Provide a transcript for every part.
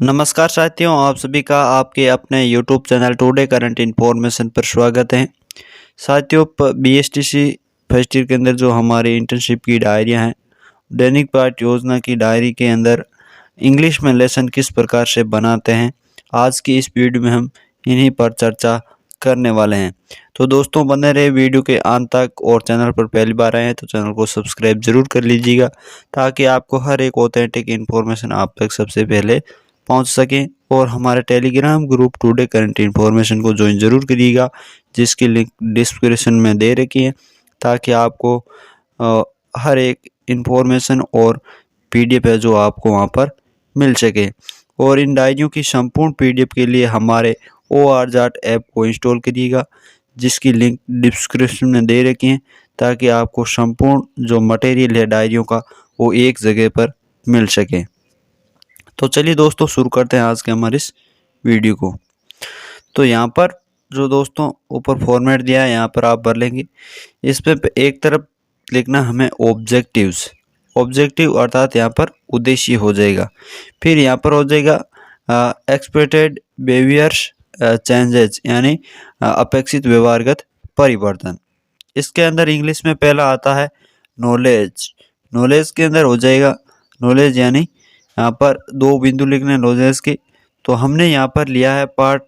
नमस्कार साथियों, आप सभी का आपके अपने YouTube channel today current information पर स्वागत है। साथियों, बीएसटीसी फर्स्ट ईयर के अंदर जो हमारी इंटर्नशिप की डायरियां हैं, दैनिक पाठ योजना की डायरी के अंदर इंग्लिश में लेसन किस प्रकार से बनाते हैं, आज की इस वीडियो में हम इन्हीं पर चर्चा करने वाले हैं। तो दोस्तों, बने रहे वीडियो के अंत तक और चैनल पर पहली बार आए हैं तो चैनल को सब्सक्राइब जरूर कर लीजिएगा, ताकि आपको हर एक ऑथेंटिक इन्फॉर्मेशन आप तक सबसे पहले पहुंच सकें। और हमारे Telegram group today current information को ज्वाइन जरूर करिएगा, जिसकी लिंक डिस्क्रिप्शन में दे रखी है, ताकि आपको हर एक इन्फॉर्मेशन और पीडीएफ है जो आपको वहां पर मिल सके। और इन डायरियों की संपूर्ण पीडीएफ के लिए हमारे ORJAT ऐप को इंस्टॉल करिएगा, जिसकी लिंक डिस्क्रिप्शन में दे रखी है, ताकि आपको संपूर्ण जो मटेरियल है डायरियों का वो एक जगह पर मिल सके। तो चलिए दोस्तों, शुरू करते हैं आज के हमारे इस वीडियो को। तो यहाँ पर जो दोस्तों ऊपर फॉर्मेट दिया है, यहाँ पर आप भर लेंगे। इस पे एक तरफ लिखना हमें ऑब्जेक्टिव्स, ऑब्जेक्टिव अर्थात यहाँ पर उद्देश्य हो जाएगा। फिर यहाँ पर हो जाएगा एक्सपेक्टेड बिहेवियर्स चेंजेस, यानी अपेक्षित व्यवहारगत परिवर्तन। इसके अंदर इंग्लिश में पहला आता है नॉलेज। नॉलेज के अंदर हो जाएगा नॉलेज, यानी यहाँ पर दो बिंदु लिखने नॉलेज के। तो हमने यहाँ पर लिया है पार्ट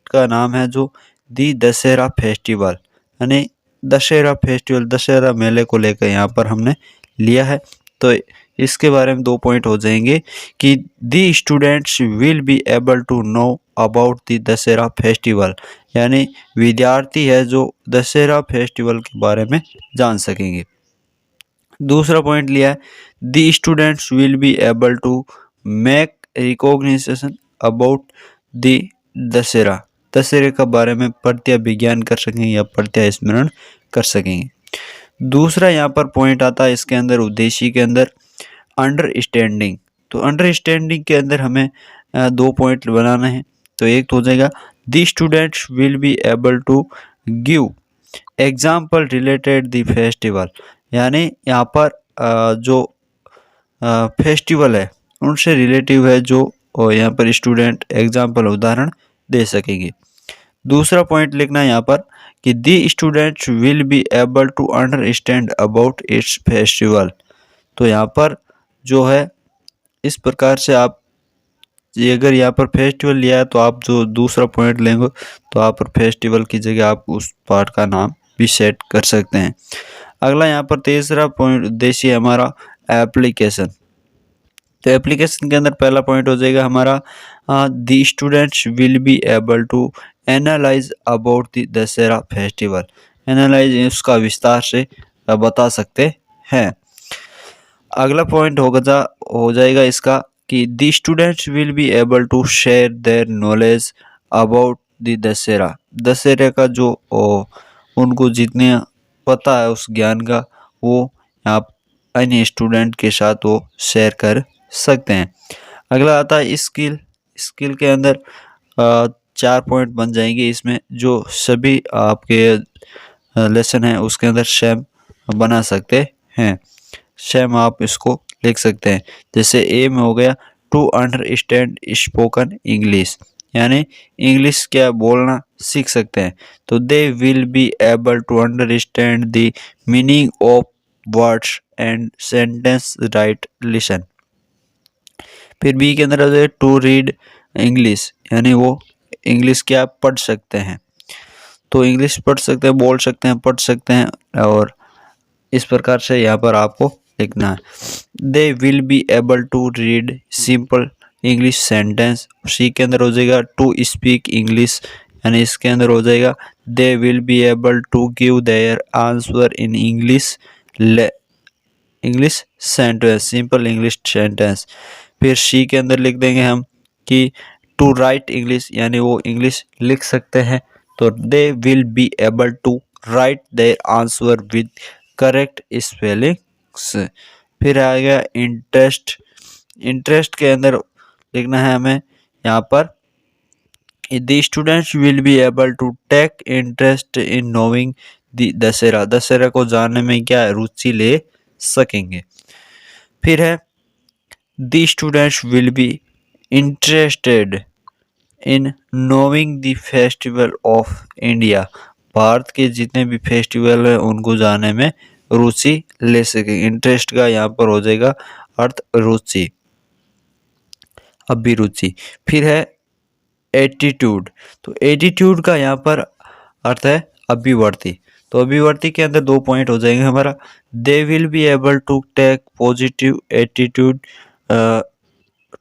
का नाम है जो दी दशहरा फेस्टिवल, यानी दशहरा फेस्टिवल, दशहरा मेले को लेकर यहाँ पर हमने लिया है। तो इसके बारे में 2 पॉइंट हो जाएंगे कि the students will be able to know about the Dussehra festival, यानी विद्यार्थी है जो दशहरा फेस्टिवल के बारे में जान सकेंगे। दूसरा पॉइंट लिया है the students will be able to make recognition about the Dussehra, दशहरे के बारे में प्रत्यय विज्ञान कर सकेंगे या प्रत्यय स्मरण कर सकेंगे। दूसरा यहाँ पर पॉइंट आता है इसके अंदर उद्देश्य के अंदर अंडरस्टैंडिंग। तो अंडरस्टैंडिंग के अंदर हमें 2 पॉइंट बनाना है। तो एक तो हो जाएगा the students will be able to give example related the festival, यानी यहाँ पर जो फेस्टिवल है उनसे रिलेटिव है, जो यहाँ पर स्टूडेंट एग्जाम्पल उदाहरण दे सकेंगे। दूसरा पॉइंट लिखना है यहाँ पर कि the students will be able to understand about its festival. तो यहाँ पर जो है इस प्रकार से आप ये अगर यहाँ पर फेस्टिवल लिया है तो आप जो दूसरा पॉइंट लेंगे तो आप पर फेस्टिवल की जगह आप उस पार्ट का नाम भी सेट कर सकते हैं। अगला यहाँ पर तीसरा पॉइंट उद्देश्य है हमारा एप्लीकेशन। तो एप्लीकेशन के अंदर पहला पॉइंट हो जाएगा हमारा the students will be able to analyse about the Dussehra festival. Analyse उसका विस्तार से बता सकते हैं। अगला पॉइंट हो जाएगा इसका कि the students will be able to share their knowledge about the Dussehra. दशहरे का जो उनको जितने पता है उस ज्ञान का वो आप अन्य स्टूडेंट के साथ वो शेयर कर सकते हैं। अगला आता है स्किल। स्किल के अंदर 4 पॉइंट बन जाएंगे। इसमें जो सभी आपके लेसन है उसके अंदर सेम बना सकते हैं। सेम आप इसको लिख सकते हैं। जैसे ए में हो गया टू अंडरस्टैंड स्पोकन इंग्लिश, यानी इंग्लिश क्या बोलना सीख सकते हैं। तो they will be able to understand the meaning of words and sentence right listen. फिर बी के अंदर आ जाए टू रीड इंग्लिश, यानी वो इंग्लिश क्या पढ़ सकते हैं। तो इंग्लिश पढ़ सकते हैं, बोल सकते हैं, पढ़ सकते हैं। और इस प्रकार से यहाँ पर आपको लिखना है they will be able to read simple English sentence. सी के अंदर हो जाएगा टू स्पीक इंग्लिश, यानी इसके अंदर हो जाएगा they will be able to give their answer in English English sentence, simple English sentence. फिर सी के अंदर लिख देंगे हम कि टू राइट इंग्लिश, यानी वो इंग्लिश लिख सकते हैं। तो they will be able to write their answer with correct spellings. फिर आ गया इंटरेस्ट। इंटरेस्ट के अंदर लिखना है हमें यहाँ पर the students will be able to take interest in knowing the Dussehra. Dussehra को जानने में क्या रुचि ले सकेंगे। फिर है the students will be interested in knowing the festival of India, भारत के जितने भी फेस्टिवल हैं उनको जानने में रुचि ले सके। इंटरेस्ट का यहाँ पर हो जाएगा अर्थ रुचि, अभिरुचि। फिर है एटीट्यूड, तो एटीट्यूड का यहाँ पर अर्थ है अभिवर्ती। तो अभिवर्ती के अंदर 2 पॉइंट हो जाएंगे हमारा, they will be able to take positive attitude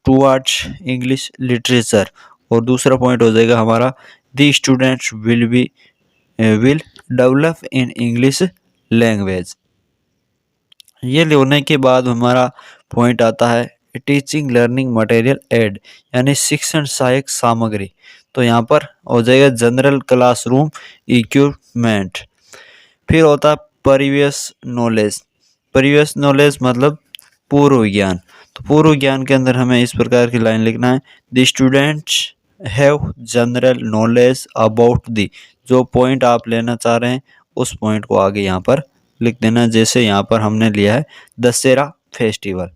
towards English literature, और दूसरा पॉइंट हो जाएगा हमारा the students will develop in English language. ये होने के बाद हमारा पॉइंट आता है टीचिंग लर्निंग मटेरियल एड, यानी शिक्षण सहायक सामग्री। तो यहाँ पर हो जाएगा जनरल क्लासरूम इक्विपमेंट। फिर होता है प्रीवियस नॉलेज, प्रीवियस नॉलेज मतलब पूर्व ज्ञान। तो पूर्व ज्ञान के अंदर हमें इस प्रकार की लाइन लिखना है, the students have general knowledge about the, जो पॉइंट आप लेना चाह रहे हैं उस पॉइंट को आगे यहाँ पर लिख देना। जैसे यहाँ पर हमने लिया है दशहरा फेस्टिवल।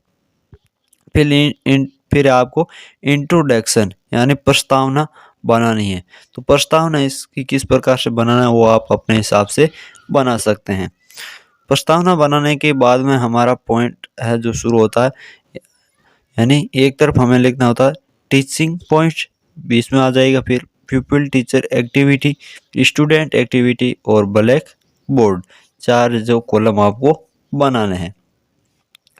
फिर आपको इंट्रोडक्शन यानी प्रस्तावना बनानी है। तो प्रस्तावना इसकी किस प्रकार से बनाना है वो आप अपने हिसाब से बना सकते हैं। प्रस्तावना बनाने के बाद में हमारा पॉइंट है जो शुरू होता है, यानी एक तरफ हमें लिखना होता है टीचिंग पॉइंट, बीच में आ जाएगा फिर प्यूपिल टीचर एक्टिविटी, स्टूडेंट एक्टिविटी और ब्लैक बोर्ड, 4 जो कॉलम आपको बनाने हैं।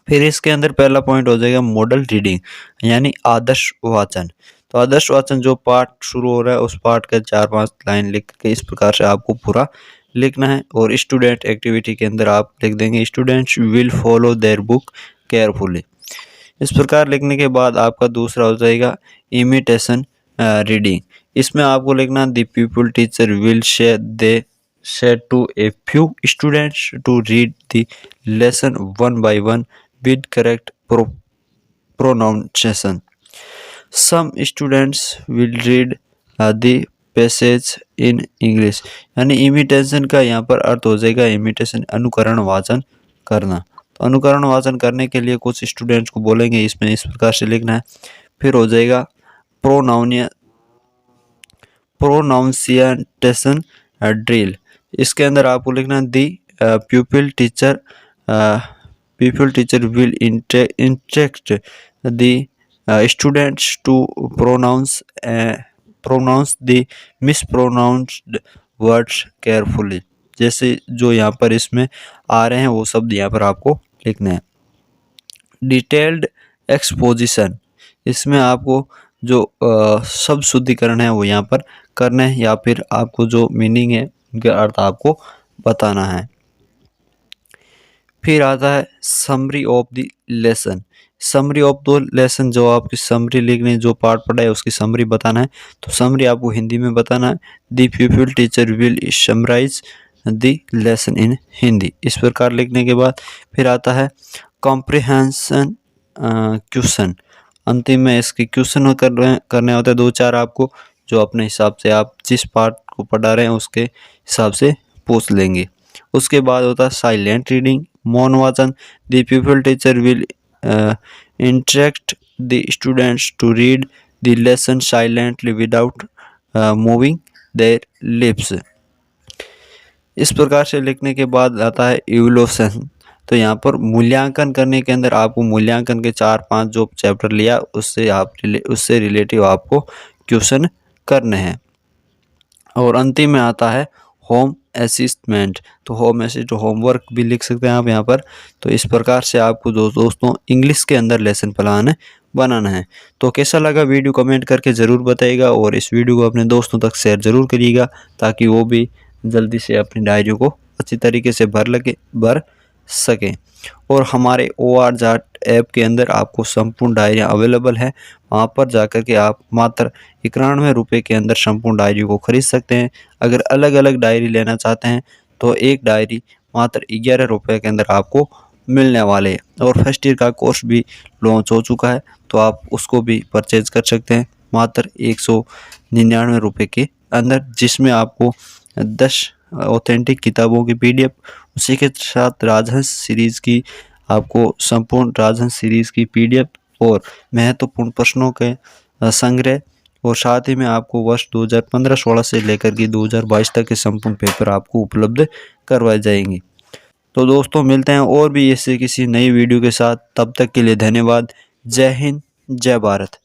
फिर इसके अंदर पहला पॉइंट हो जाएगा मॉडल रीडिंग यानी आदर्श वाचन। तो आदर्श वाचन जो पार्ट शुरू हो रहा है उस पार्ट का 4-5 लाइन लिख के इस प्रकार से आपको पूरा लिखना है। और स्टूडेंट एक्टिविटी के अंदर आप लिख देंगे students will follow their book carefully. इस प्रकार लिखने के बाद आपका दूसरा हो जाएगा इमिटेशन रीडिंग। इसमें आपको लिखना the people teacher will said to a few students to read the lesson one by one with correct pronunciation. Some students will read the passage in English, यानी इमिटेशन का यहाँ पर अर्थ हो जाएगा इमिटेशन अनुकरण वाचन करना। तो अनुकरण वाचन करने के लिए कुछ स्टूडेंट्स को बोलेंगे, इसमें इस प्रकार से लिखना है। फिर हो जाएगा प्रोनाउंसिएशन ड्रिल। इसके अंदर आपको लिखना दी pupil teacher will instruct the students to pronounce the mispronounced words carefully। जैसे जो यहाँ पर इसमें आ रहे हैं वो शब्द यहाँ पर आपको लिखने हैं। डिटेल्ड एक्सपोजिशन, इसमें आपको जो शब्द शुद्धिकरण है वो यहाँ पर करना है, या फिर आपको जो मीनिंग है उनके अर्थ आपको बताना है। फिर आता है summary of the lesson. Summary of the lesson, जो आपकी समरी लिखनी है, जो पार्ट पढ़ा है उसकी समरी बताना है। तो समरी आपको हिंदी में बताना है। The people teacher will summarise the lesson in Hindi. इस प्रकार लिखने के बाद फिर आता है कॉम्प्रिहेंशन क्वेश्चन। अंतिम में इसके क्वेश्चन करने होते हैं 2-4 आपको, जो अपने हिसाब से आप जिस पार्ट को पढ़ा रहे हैं उसके हिसाब से पूछ लेंगे। उसके बाद होता है साइलेंट रीडिंग, मौन वाचन। The people teacher will instruct the students to read the lesson silently without moving their lips. इस प्रकार से लिखने के बाद आता है इवैल्यूएशन। तो यहाँ पर मूल्यांकन करने के अंदर आपको मूल्यांकन के 4-5 जो चैप्टर लिया उससे रिलेटिव आपको क्वेश्चन करने हैं। और अंतिम में आता है होम असिस्टमेंट। तो होम असिस्ट होमवर्क भी लिख सकते हैं आप यहाँ पर। तो इस प्रकार से आपको दोस्तों इंग्लिश के अंदर लेसन प्लान बनाना है। तो कैसा लगा वीडियो कमेंट करके ज़रूर बताइएगा, और इस वीडियो को अपने दोस्तों तक शेयर ज़रूर करिएगा ताकि वो भी जल्दी से अपनी डायरी को अच्छी तरीके से भर सकें। और हमारे OR जाट ऐप के अंदर आपको संपूर्ण डायरियाँ अवेलेबल है, वहाँ पर जाकर के आप मात्र 91 रुपये के अंदर संपूर्ण डायरी को खरीद सकते हैं। अगर अलग अलग डायरी लेना चाहते हैं तो एक डायरी मात्र 11 रुपये के अंदर आपको मिलने वाले हैं। और फर्स्ट ईयर का कोर्स भी लॉन्च हो चुका है, तो आप उसको भी परचेज कर सकते हैं मात्र 199 रुपये के अंदर, जिसमें आपको 10 ऑथेंटिक किताबों की PDF, उसी के साथ राजहंस सीरीज़ की आपको संपूर्ण राजहंस सीरीज़ की PDF और महत्वपूर्ण प्रश्नों के संग्रह, और साथ ही में आपको वर्ष 2015-16 से लेकर के 2022 तक के संपूर्ण पेपर आपको उपलब्ध करवाए जाएंगे। तो दोस्तों मिलते हैं और भी ऐसे किसी नई वीडियो के साथ, तब तक के लिए धन्यवाद। जय हिंद, जय भारत।